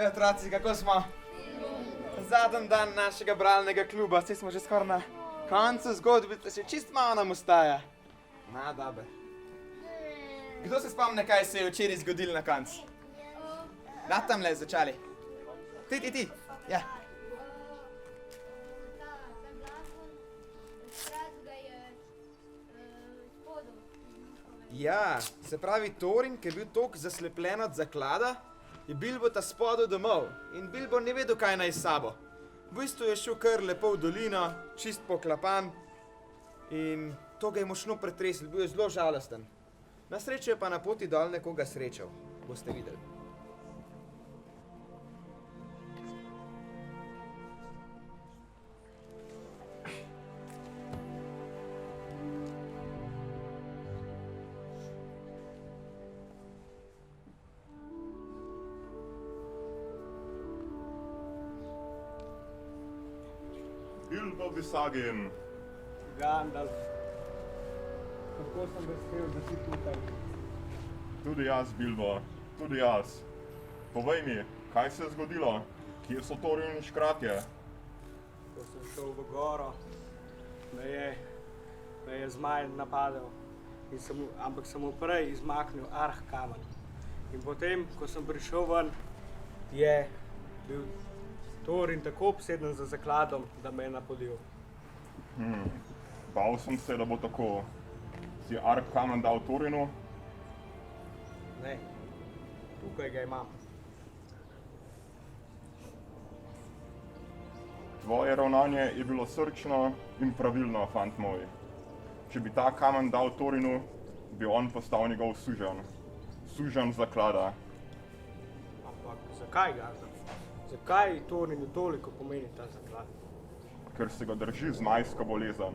Zdaj, otroci, kako smo? Zadnji dan našega bralnega kluba, saj smo že skoraj na koncu zgodbice, še čist malo nam ostaja. Na, dober. Kdo se spomne, kaj se je včeraj zgodilo na koncu? Da, tamle, začali. Ti, ja. Ja, se pravi, Torin, ki je bil toliko zaslepljen od zaklada, je Bilbo ta spodel domov in Bilbo ni vedel, kaj naj s sabo. V bistvu je šel kar lepo v dolino, čist poklapan in to ga je močno pretreslo, bil je zelo žalosten. Na srečo je pa na poti dol nekoga srečal, boste videli. Bilbo Visagin. Gandalf. Kako sem vesel, da si tukaj. Tudi jaz, Bilbo. Tudi jaz. Povej mi, kaj se je zgodilo? Kje so Thorin in škratje? Ko sem šel v goro, me je zmaj napadel, ampak sem mu prej izmaknil kamen. In potem, ko sem prišel ven, je bil Thorin tako obseden za zakladom, da me je napodil. Bal sem se, da bo tako. Si kamen dal Thorinu? Ne, tukaj ga imam. Tvoje ravnanje je bilo srčno in pravilno, fant moj. Če bi ta kamen dal Thorinu, bi on postal njegov suženj. Suženj zaklada. Ampak zakaj, Gandalf? Zakaj Thorinu toliko pomeni ta zaklad? Ker se ga drži zmajska bolezen.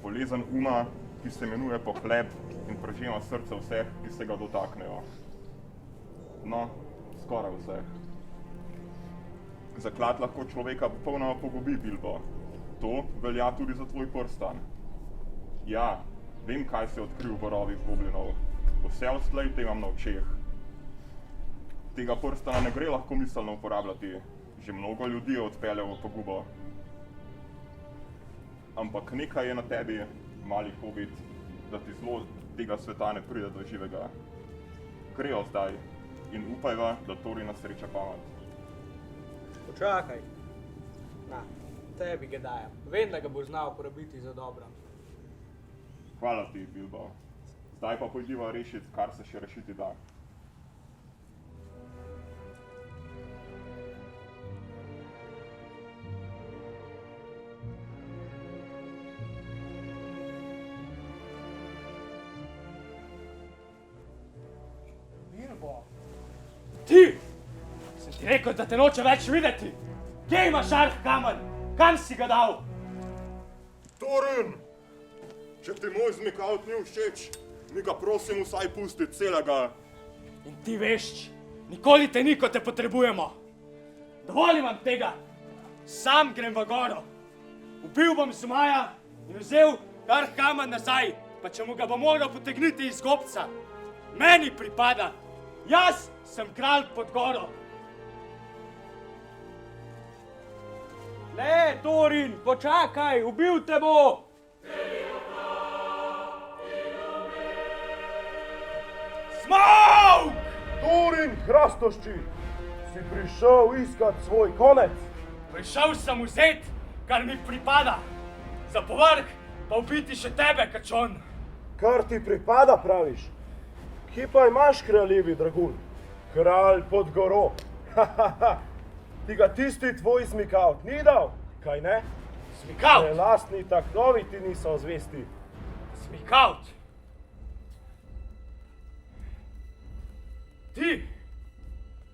Bolezen uma, ki se imenuje pohlep in prežema srce vseh, ki se ga dotaknejo. No, skoraj vseh. Zaklad lahko človeka popolnoma pogubi, Bilbo. To velja tudi za tvoj prstan. Ja, vem, kaj se je odkril v rovih goblinov. Vse odslej te imam na očeh. Tega prstana ne gre lahko miselno uporabljati. Že mnogo ljudi je odpeljal v pogubo. Ampak nekaj je na tebi, mali hobit, da ti zlo tega sveta ne pride do živega. Grejo zdaj in upajva, da Thorina sreča pamet. Počakaj. Na, tebi ga dajem. Vem, da ga boš znal uporabiti za dobro. Hvala ti, Bilbo. Zdaj pa pojdiva rešiti, kar se še rešiti da. Bilbo! Ti! Sem ti rekel, da te noče več videti! Kje imaš kamen? Kam si ga dal? Thorin! Če ti moj zmikavt ni všeč, mi ga prosim vsaj pusti celega. In ti veš, nikoli te ni, ko te potrebujemo. Dovolj imam tega. Sam grem v goro. Ubil bom Zmaja in vzel kamen nazaj, pa če mu ga bom moral potegniti iz gobca. Meni pripada. Jaz sem kralj pod goro. Ne, Thorin, počakaj, ubil te bo. Smaug! Thorin Hrastoščit, si prišel iskat svoj konec? Prišel sem vzet, kar mi pripada. Za povrh pa ubiti še tebe, kačon. Kar ti pripada, praviš? Kje pa imaš kraljevi dragulj? Kralj pod goro. Ti ga tisti tvoj zmikavt ni dal, kaj ne? Zmikavt? Prelastni taknovi ti niso zvesti. Zmikavt? Ti,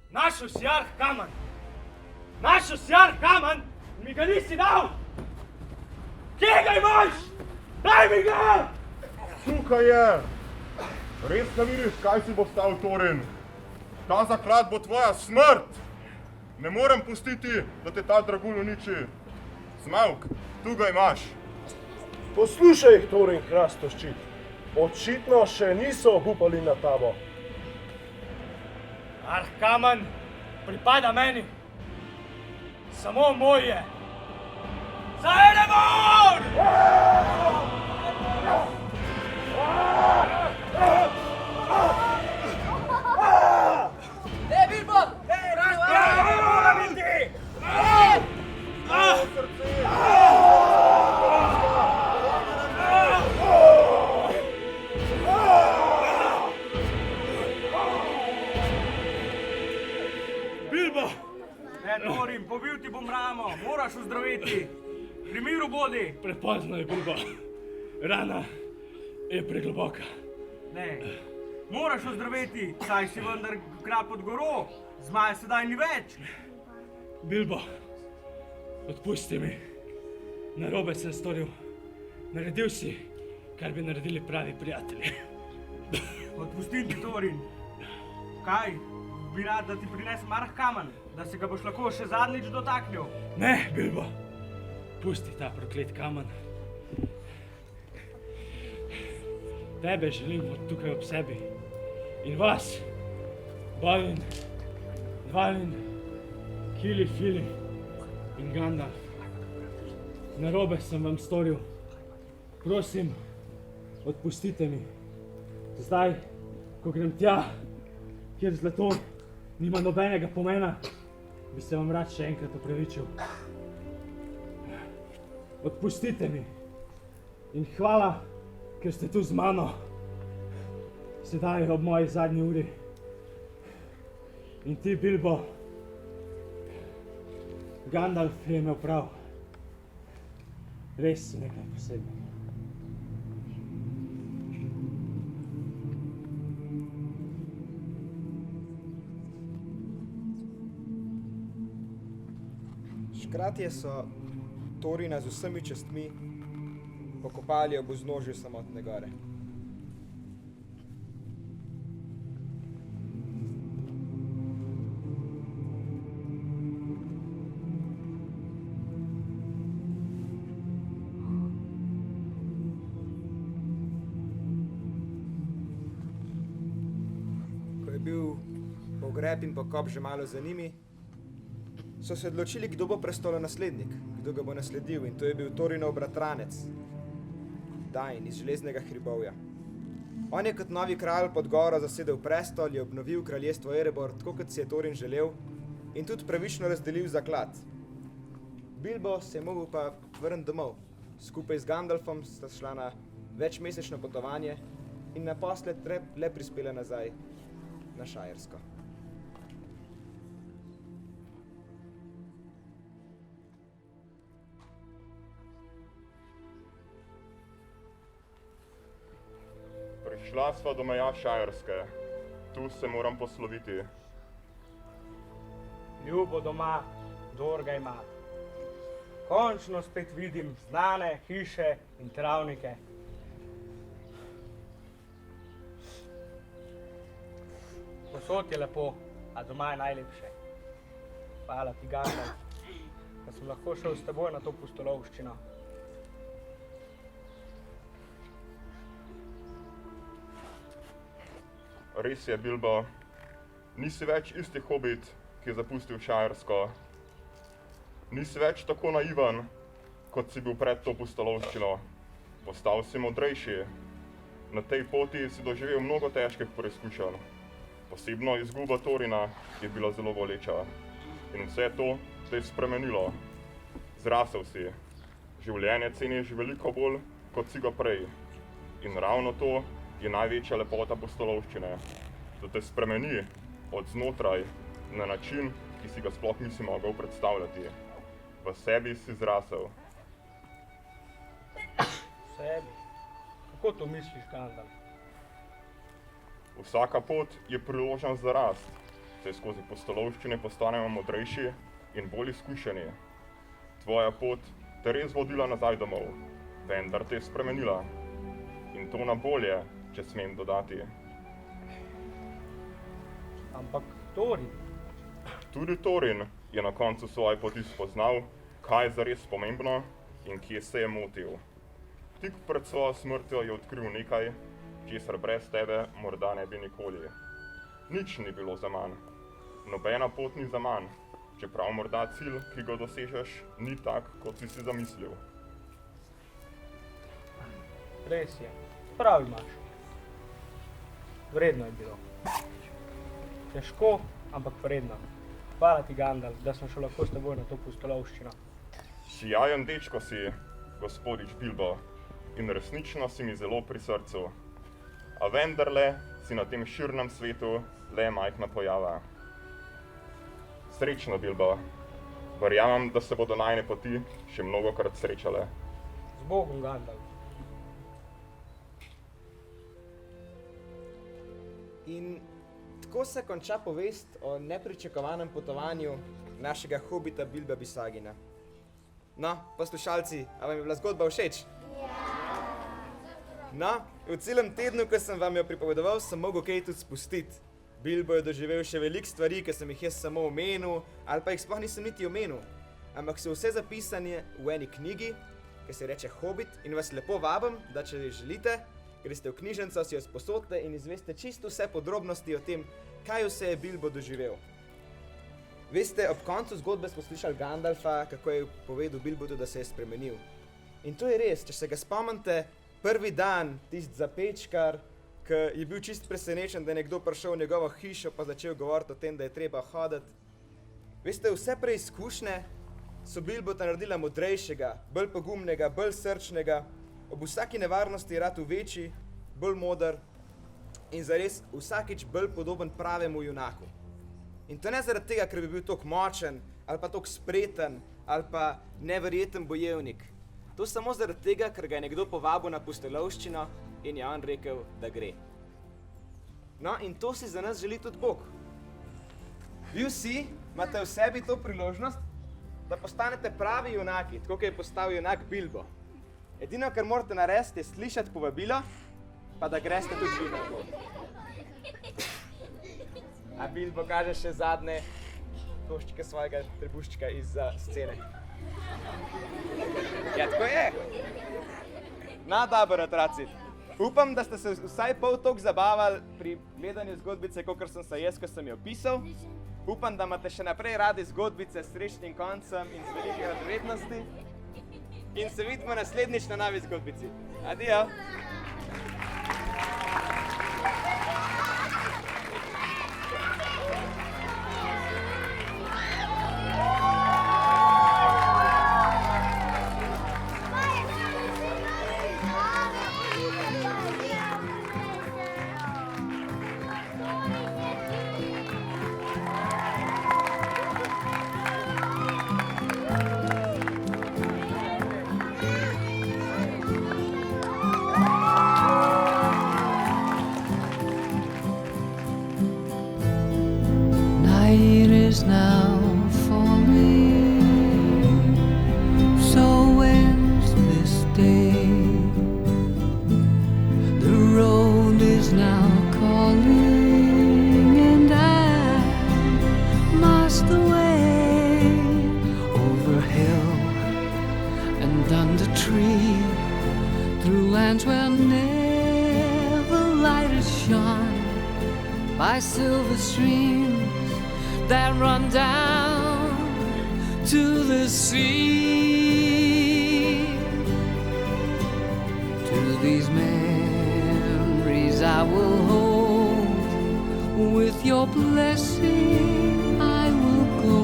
našel si kamen. Našel si kamen in mi ga nisi dal. Kje ga imaš? Daj mi ga! Tukaj je! Res ne vidiš, kaj si bo stal Thorin? Ta zaklad bo tvoja smrt! Ne morem pustiti, da te ta dragulj uniči. Smaug, tu ga imaš. Poslušaj jih, Thorin Hrastoščit. Očitno še niso obupali na tabo. Kamen pripada meni. Samo moj je. Za Eremon! Bilbo! Mora biti! Bilbo! Ne, Torin, pobil ti bom ramo, moraš ozdraviti. Pri miru bodi. Prepozno je, Bilbo. Rana je pregloboka. Ne, moraš ozdraviti, saj si vendar grad pod goro. Zmaja sedaj ni več. Bilbo, odpusti mi. Narobe sem storil. Naredil si, kar bi naredili pravi prijatelji. Odpustim ti, Torin. Kaj? Bi rad, da ti prinesem arh kamen, da se ga boš lahko še zadnjič dotaknil. Ne, Bilbo. Pusti ta proklet kamen. Tebe želim od tukaj ob sebi. In vas, Balin, Dvalin, Kili, Fili in Gandalf. Narobe sem vam storil. Prosim, odpustite mi. Zdaj, ko grem tja, kjer zlato nima nobenega pomena, bi se vam rad še enkrat opravičil. Odpustite mi. In hvala, ker ste tu z mano. Sedaj ob moji zadnji uri. In ti, Bilbo, Gandalf je imel prav. Res si nekaj posebnega. Škratje so Torina z vsemi častmi pokopali ob vznožju samotne gore. Ko je bil pogreb in pokop že malo za njimi, so se odločili, kdo bo prestolonaslednik, kdo ga bo nasledil, in to je bil Torinov bratranec, Dain iz Železnega hribovja. On je kot novi kralj pod goro zasedel prestol, je obnovil kraljestvo Erebor, tako kot si je Torin želel, in tudi pravično razdelil zaklad. Bilbo se je mogel pa vrniti domov. Skupaj z Gandalfom sta šla na večmesečno potovanje in naposled le prispela nazaj na Šajersko. Prišla sva do meja Šajerske. Tu se moram posloviti. Ljubo doma, kdor ga ima. Končno spet vidim znane hiše in travnike. Posod je lepo, a doma je najlepše. Hvala ti, Gandalf, da sem lahko šel s teboj na to pustolovščino. Res je, Bilbo, nisi več isti hobit, ki je zapustil Šajersko. Nisi več tako naiven, kot si bil pred to pustolovščino. Postal si modrejši. Na tej poti si doživel mnogo težkih preizkušenj. Posebno izguba Torina je bila zelo boleča. In vse to te je spremenilo. Zrasel si. Življenje ceniš veliko bolj, kot si ga prej. In ravno to je največja lepota pustolovščine, da te spremeni od znotraj na način, ki si ga sploh nisi mogel predstavljati. V sebi si zrasel. V sebi? Kako to misliš, Gandalf? Vsaka pot je priložnost za rast, saj skozi pustolovščine postanemo modrejši in bolj izkušeni. Tvoja pot te res vodila nazaj domov, vendar te je spremenila. In to na bolje, če smem dodati. Ampak Torin? Tudi Torin je na koncu svoje poti spoznal, kaj je zares pomembno in kje se je motil. Tik pred svojo smrtjo je odkril nekaj, česar brez tebe morda ne bi nikoli. Nič ni bilo zaman. Nobena pot ni zaman, čeprav morda cilj, ki ga dosežeš, ni tak, kot si si zamislil. Res je, prav imaš. Vredno je bilo. Težko, ampak vredno. Hvala ti, Gandalf, da sem šel lahko s teboj na to pustolovščino. Sijajen dečko si, gospodič Bilbo, in resnično si mi zelo pri srcu. A vendarle si na tem širnem svetu le majhna pojava. Srečno, Bilbo. Verjamem, da se bodo najine poti še mnogokrat srečale. Z Bogom, Gandalf. In tako se konča povest o nepričakovanem potovanju našega hobita Bilba Bisagina. No, poslušalci, a vam je bila zgodba všeč? No, v celem tednu, ko sem vam jo pripovedoval, sem mogel kaj tudi spustiti. Bilbo je doživel še veliko stvari, ki sem jih jaz samo omenil, ali pa jih sploh nisem niti omenil. Ampak so vse zapisane v eni knjigi, ki se reče Hobbit, in vas lepo vabim, da če želite, greste v knjižnico, si jo sposodite in izveste čisto vse podrobnosti o tem, kaj vse je Bilbo doživel. Veste, ob koncu zgodbe smo slišali Gandalfa, kako je povedal Bilbotu, da se je spremenil. In to je res, če se ga spomnite, prvi dan, tisti zapečkar, ki je bil čist presenečen, da je nekdo prišel v njegovo hišo pa začel govoriti o tem, da je treba hoditi. Veste, vse preizkušnje so Bilbota naredila modrejšega, bolj pogumnega, bolj srčnega, ob vsaki nevarnosti rad večji, bolj moder in zares vsakič bolj podoben pravemu junaku. In to ne zaradi tega, ker bi bil toliko močen, ali pa toliko spreten, ali pa neverjeten bojevnik. To samo zaradi tega, ker ga je nekdo povabil na pustolovščino in je on rekel, da gre. No, in to si za nas želi tudi Bog. Vi vsi imate v sebi to priložnost, da postanete pravi junaki, tako kot je postal junak Bilbo. Edino, kar morate narediti, je slišati povabilo, pa da greste tudi vi na to. A Bilbo kaže še zadnje koščke svojega trebuščka izza scene. Ja, tako je. No, dobro, otroci. Upam, da ste se vsaj pol toliko zabavali pri gledanju zgodbice, kakor sem se jaz, ko sem jo pisal. Upam, da imate še naprej radi zgodbice s srečnim koncem in z veliko radovednosti. In se vidimo naslednjič na novi zgodbici. Adijo! Night is now falling, so ends this day. The road is now calling, and I must away over hill and under tree, through lands where never light has shone, by silver streams that run down to the sea. To these memories I will hold, with your blessing I will go,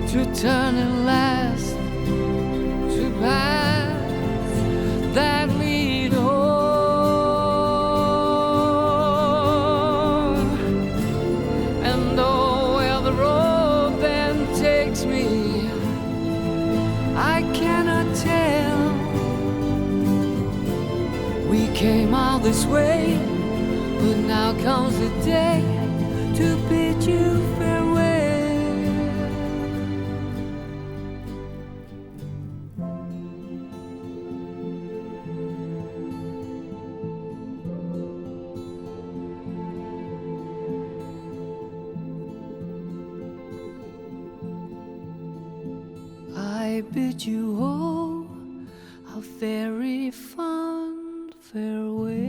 to turn at last to paths that lead home. And the road then takes me, I cannot tell. We came all this way, but now comes the day to bid you farewell. I bid you all a very fond farewell.